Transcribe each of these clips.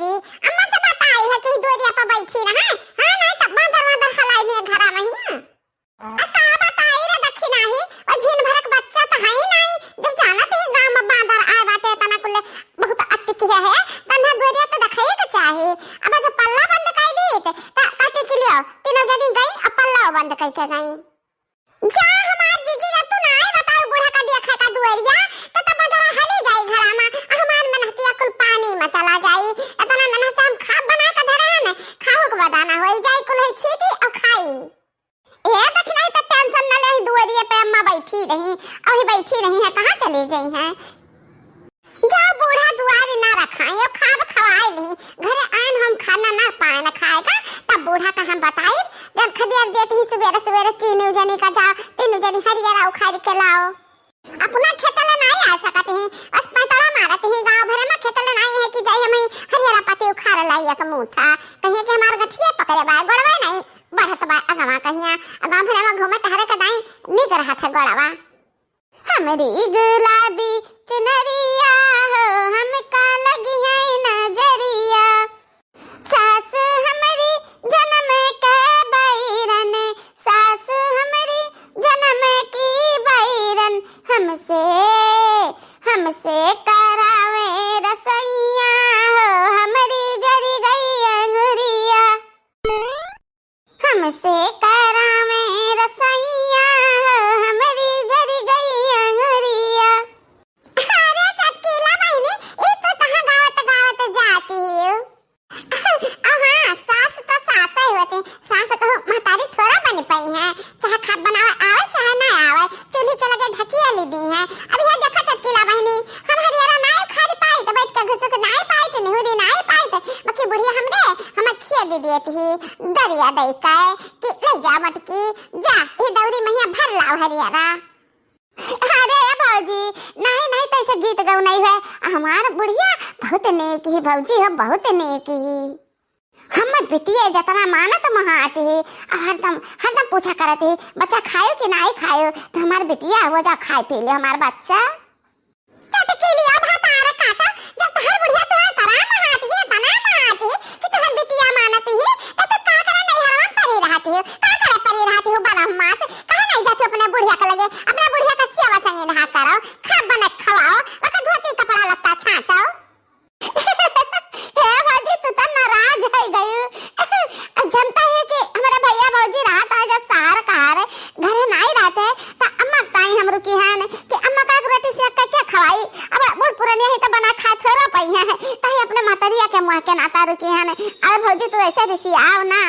जी अम्मा से बताई है कि दूरिया पर बैठी रहा हां नहीं तब बादर हलाई में घरा में ही का बताई रे दक्षिणा ही और झीन भरक बच्चा तो है ही नहीं जब जानत ही गांव में बादर आए बाटे तना कुले बहुत अटकी है तन्हा दूरिया तो दिखाई के चाहे अब जो पल्ला बंद कर दी त काटी के लिए तीनों जनी गई अब पल्ला बंद कर के गई जा हमार जीजी रे तू नहीं बताओ बूढ़ा का देखा का दुआरिया तो तब बदरा हले जाई घरा में हमार मनहतिया कुल पानी में चला जाई इतना मन से हम खा बना के धरे हैं खाओ के बदाना होई जाई कुल है छीटी और खाई ए देखना तो टेंशन न ले दुआरिया पे अम्मा बैठी रही और ही बैठी रही है कहां चली गई हैं जाओ बूढ़ा दुआरी ना रखाई और खाब खवाई ली घरे आन हम खाना ना पाए ना खाएगा तब बूढ़ा का हम बताई जब खदियार देते ही सवेरे सवेरे तीनों जनी का जाओ तीनों जनी हरियारा उखाड़ के लाओ अपना खेतला नहीं आ सकते हैं बस पैतरा मारते हैं गांव भर में खेतला नहीं है कि जाई हम हरियारा पत्ती उखाड़ लाई एक मुठा कहिए कि हमार गठिया पकड़े बा गोड़वा नहीं बढ़त बा अगवा कहिया गांव भर में घूमे टहरे का दाई निक रहा था गोड़वा हमारी गुलाबी चुनरिया हो हमका लगी है नजरिया सास हमारी जन्म के बैरन सास हमारी जन्म की बैरन हमसे हमसे करावे रसैया हो हमारी जरी गई अंगुरिया हमसे करावे रसैया हो हमारी जरी गई अंगुरिया अरे चटकीला बहनी ये तो कहां गावत जाती है हां सास तो सास ही होती सास तो महतारी थोड़ा बन पाई है चाहे खाद बनावे आवे चाहे ना आवे चूल्ही के लगे ढकिया ली दी है अब ये देखो चटकीला बहनी हम हरियारा ना खारी पाई तो बैठ के घुसुक नहीं पाई तो निहुरी नहीं पाई तो बाकी बुढ़िया हमरे हम खिया दे देती ही दरिया दई का कि ले जा मटकी जा ये दौरी मैया भर लाओ हरियारा अरे भौजी नहीं नहीं तो ऐसे गीत गाऊ नहीं है हमार बुढ़िया बहुत नेक ही भौजी हो बहुत नेक ही हमर बेटिया जतना मानत महाती है हरदम हरदम पूछा करत है बच्चा खायो कि नहीं खायो तो हमार बेटिया हो जा खाए पी ले हमार बच्चा चटकी लिया भात आरे काटा जब हर बुढ़िया तो तरा महाती है तना महाती कि तोहर बेटिया मानत है तो तू का करे नहीं हरम परी रहती हो का करे परी रहती हो बड़ा मास कहां नहीं जाती अपने बुढ़िया के लगे अपना बुढ़िया का सेवा संगे नहा करो खा बना खवाओ ओका धोती कपड़ा लत्ता छाटो हे भौजी तू तो नाराज हो गई जनता है कि हमारे भैया भौजी रात आज शहर कार घरे नहीं रहते तो अम्मा ताई हम रुकी है कि अम्मा का रोटी से क्या खवाई अब बूढ़ पुरानी है तो बना खा थोड़ा पई है ताई अपने मातरिया के मुंह के नाता रुकी है अरे भौजी तू ऐसे दिसी आओ ना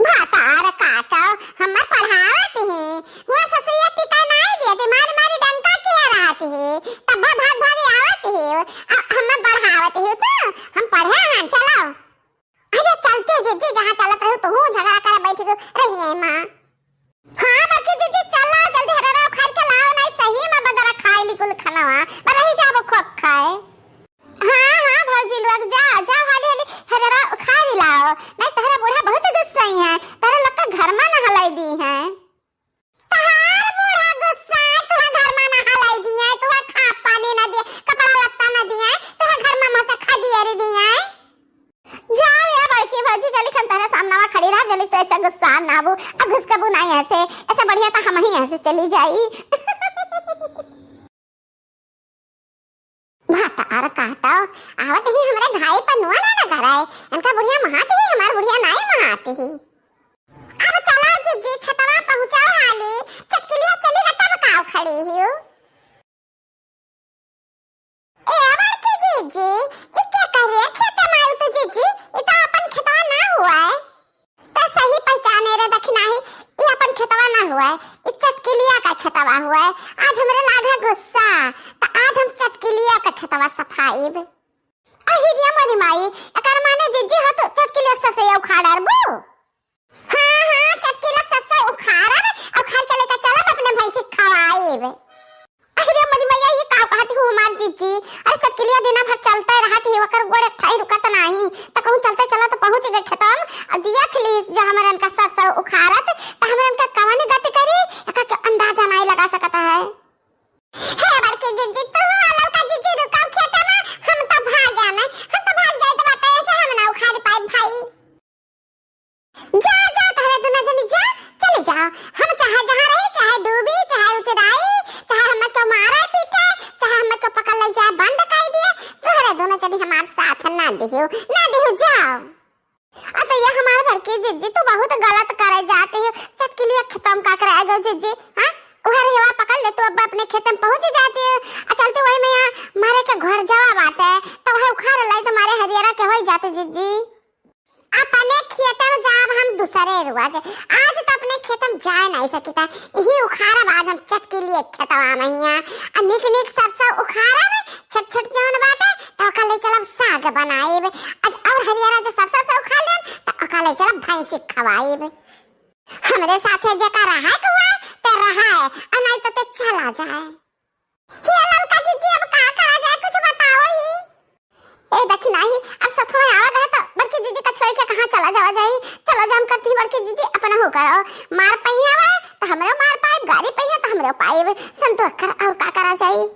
भातार काटा हम पढ़ावत है वो ससुरिया टिका नहीं देते मारी मारी डंका किया रहती है तब भाग भाग आवत है हम पढ़ावत है तो हम पढ़े हैं चलो अरे चलते जीजी जहां चलत रहो तो हूं झगड़ा कर बैठी को रही है मां हां बाकी जीजी चलो जल्दी हरारा खा के लाओ नहीं सही में बदरा खाए ली कुल खाना पर ही जाबो खोक खाए हां हां भौजी लोग जाओ जाओ हाली हाली हरारा खा ही लाओ नहीं तहरा बूढ़ा बहुत गुस्सा है तारा लोग का घर में न हलाई दी है तहार बूढ़ा गुस्सा तोहा घर में न हलाई दी है तोहा खा पानी न दे कपड़ा लत्ता न दिया तोहा घर में मसा खा दिया रे दिया जाओ या बड़की भौजी चली खन तारा सामने में खड़ी रह जल्दी तो ऐसा गुस्सा ना आबू अब घुसकबू नहीं ऐसे बढ़िया तो हम ही ऐसे चली जाई भाता आर कहता आवत ही हमरे घाई पर नुआ ना कराए इनका बुढ़िया महाती ही हमार बुढ़िया नहीं महाती ही अब चला जीजी खतवा पहुंचाओ हाली चटकिलिया चली गता बताओ खड़ी ही ए बड़की जीजी ये क्या कर रही है खेत मारू तो जीजी ये तो अपन खेतवा ना हुआ है तो सही पहचाने रे दखना ही ये अपन खेतवा ना हुआ है ये चटकिलिया का खेतवा हुआ है आज हमरे लागा गुस्सा तो आज हम चटकिलिया का खेतवा सफाईब अहिरिया मरी माई एकर माने जीजी हो तो चटकिलिया ससे उखाड़बो हां हां चटकिलिया ससे उखाड़ब और खा के लेके चलब अपने भैंसी खवाईब अहिरिया मरी माई ये का कहती हूं हमार जीजी अरे चटकिलिया दिन भर चलते रहती है ओकर गोड़े ठाई रुकत नहीं त कहूं चलते चला तो पहुंच गए खेतम और दिया खली जो हमरन का सस उखाड़त त हमरन का कवानी गति करी एका के अंदाजा नहीं लगा सकता है हे बड़की जीजी तो वाला का जीजी रुका खेत में हम तो भाग गया ना हम तो भाग जाए तो बताए कभी हमारे साथ ना दिहो जाओ। तो ये हमारे बड़की जीजी तो बहुत गलत करे जाते हो, चटकी लिए खत्म का कराए गए जीजी। हां उहर हवा पकड़ ले तो अब अपने खेत में पहुंच जाती है। चलते वही में यहाँ मारे के घर जावा बात है तो वह उखाड़ लाई तो मारे हरियारा के हो जाते जीजी। अपने खेत में जाब हम दूसरे रुआज आज तो अपने खेत में जा नहीं सकता, यही उखाड़ा आज हम चटकी लिए खेतवा मैया आ निक निक सरसों उखाड़ा में छोट छोट जवन बाटे तो कल चलब साग बनाएब आज और हरियारा जो सरसों से उखाड़ ले तो कल चलब भैंसी खवाएब। हमरे साथे जका रहा के हुआ ते रहा है और नहीं तो ते चला जाए। हे ललका जीजी अब का करा जाए कुछ बताओ ही। ए देखी नहीं अब सफवा आवा गया तो बड़की जीजी का छोड़ के कहां चला जावा जाई। चलो जाम करती बड़की जीजी अपना हो करो मार पहिया वा तो हमरे मार पाए गाड़ी पहिया तो हमरे पाए संतोष कर और का करा जाई।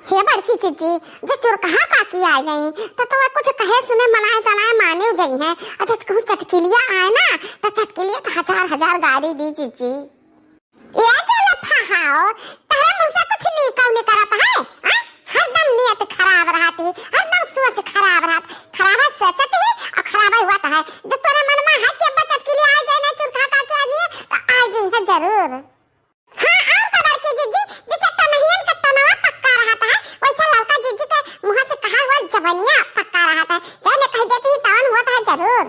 हे बड़की जीजी जो चोर कहां का की आई नहीं तो वह कुछ कहे सुने मनाए तनाए माने जई है। अच्छा कहूं चटकिलिया आए ना तो चटकिलिया तो हजार गाड़ी दी जीजी। ये जो लफा हाओ तारा मुंह से कुछ निकल नहीं करता है। हां हरदम नियत खराब रहती, हरदम सोच खराब रहती, खराब सोचती है और खराब हुआ है। जब तोरे मन में है कि बचत के लिए आ जाए ना चुरखा का के आदमी तो आ जी है जरूर। हां और खबर की जीजी जैसे तनहियन का तनवा पक्का रहता है वैसा लड़का जीजी के मुंह से कहा हुआ जवनिया पक्का रहता है। जाने कह देती तान होता है जरूर।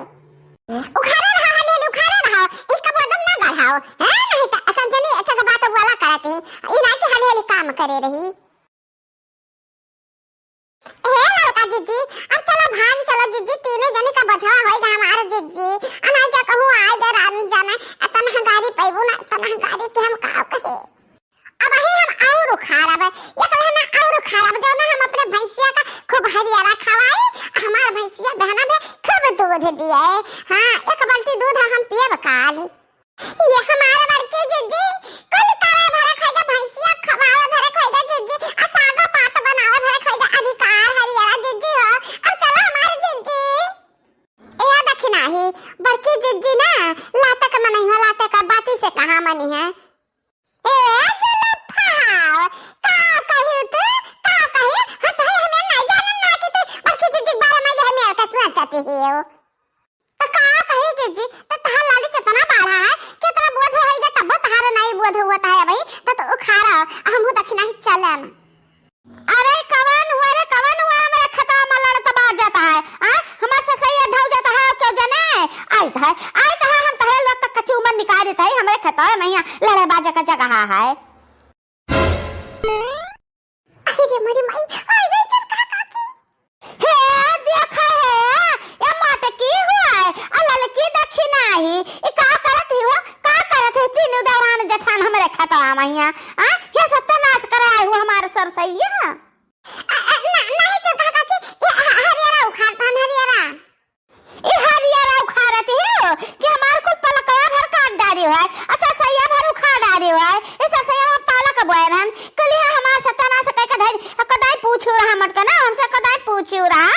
उखाड़े रहा हाले उखाड़े रहा एक कदम ना बढ़ाओ है नहीं तो असन जनी एक बात वाला करती इना के हाले काम करे रही। जीजी अब चलो भाग चलो जीजी तीनों जने का बचाव होएगा हमारे जीजी। अना जा कहूं आए दे रात जाना तन गाड़ी पैबू ना तन गाड़ी के हम का कहे। अब ही हम और उखाड़ब ये कहे ना और उखाड़ब जो ना हम अपने भैंसिया का खूब हरियारा खवाई हमार भैंसिया बहना में खूब दूध दिए। हां एक बाल्टी दूध हम पियब काल ये हमारे बड़के जीजी कोई तारा भरा खाएगा भैंसिया खवावे भरा खाएगा जीजी आ सागा पात बनावे भरा खाएगा अधिकार हरियारा जीजी हो। अब चलो हमारे जीजी ए देखी नहीं बड़की जीजी ना लाता का मनी हो लाता का बाती से कहां मनी है। ए चलो फाव का कहे तू का कहे हां तो हमें नहीं जानन ना कि तू बड़की जीजी बारे में ये मेरे का सोचती है तो का कहे जीजी तो तहां लाली चपना बाढ़ा है कितना बोध होएगा तब तहार नहीं बोध हुआ है भाई तो उखाड़ा हम देखी नहीं चलन। अरे कवन हुआ मेरा खता में लड़ तबा जाता है। हां हमार से सही धाव जाता है क्यों जाने आई था हम तहे लोग तक कच्ची उमर निकाल देता है हमरे खता में यहाँ लड़े बाजा का जगह है। अरे मेरी माई आई गई चरखा काकी हे देखा है ये माटे की हुआ है अल्लाह की देखी नहीं ये का करत है तीनों दौरान जठान हमरे खता में यहाँ हां ये सत्यानाश कराए हुआ हमारे सर सैया नहीं चरखा काकी ये हरियारा उखाड़ती है कि हमार को पलकवा भर काट डाली है अच्छा सैया भर उखाड़ डाली है ऐसा सैया हम पालक बोयरन कलिया हमार सत्यानाश कह के धर कदाई पूछू रहा मटका ना हमसे कदाई पूछू रहा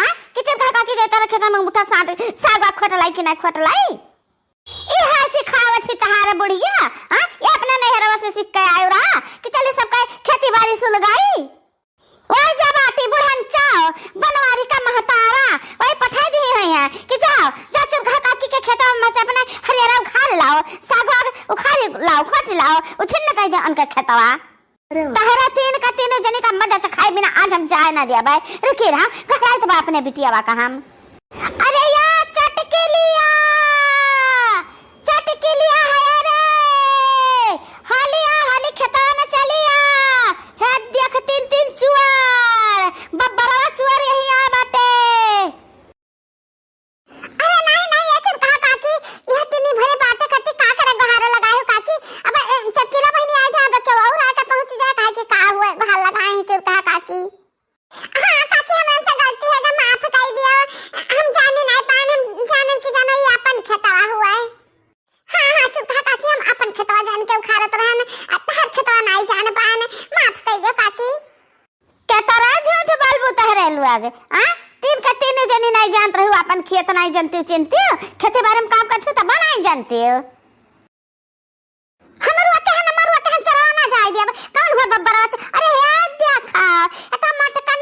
हां कि चरखा काकी जे तरह खेत में मुठा साग खोटलाई कि नहीं खोटलाई ई है सिखावत ही तहार बुढ़िया। हां ये अपने नहरवा से सीख के आयो रहा कि चले सबका खेती बाड़ी सुलगाई ओए जबाती बुढ़न चाओ बनवारी का महतारा ओए पठाई दी है कि जाओ जा चरखा काकी के खेत में से अपने हरियारा उखाड़ लाओ साग उखाड़ लाओ खोट लाओ उछिन्न कह दे उनके खेतवा तहरा तीन का तीनों जने का मजा चखाए बिना आज हम जाए ना दिया भाई रुकी रहा घराई तो अपने बिटियावा का हम। अरे यार चटकी लिया है रे हाली खेता में चलिया है देख तीन चुआर बब्बरवा चुआर यही आ बाटे। अरे नहीं ये चरखा काकी यह तीनी भरे बातें करती का करे गहारा लगाए हो काकी अब चटकीला बहनी आ जाए के और आके पहुंच जाए काहे कि का हुआ गहार लगाए चरखा काकी। हां काकी हमसे गलती है माफ कर दिया हम जाने नहीं पान हम जानन की जानो ये अपन खेतवा हुआ है। हां चरखा काकी हम अपन खेतवा जान के उखाड़त रहन तहर खेतवा नहीं जान पान माफ कर दो काकी। क्या तारा झूठ बोलबू तहरे लुआगे हां तीन का तीन जनी नहीं जानत रहू अपन खेत नहीं जानती चिंती खेती बारे में काम करती तो नहीं जानती हमर वके चरवा ना जाए दिया कौन हो बब्बरा। अरे यार देखा एता मटका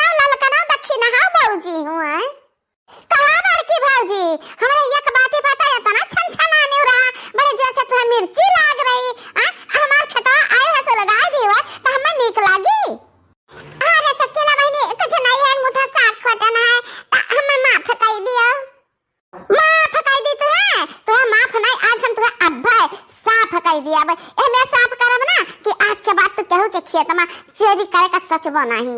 कह दिया अब एमे साफ करब ना कि आज के बाद तो केहू के खेत में चोरी करे का सच बनाही।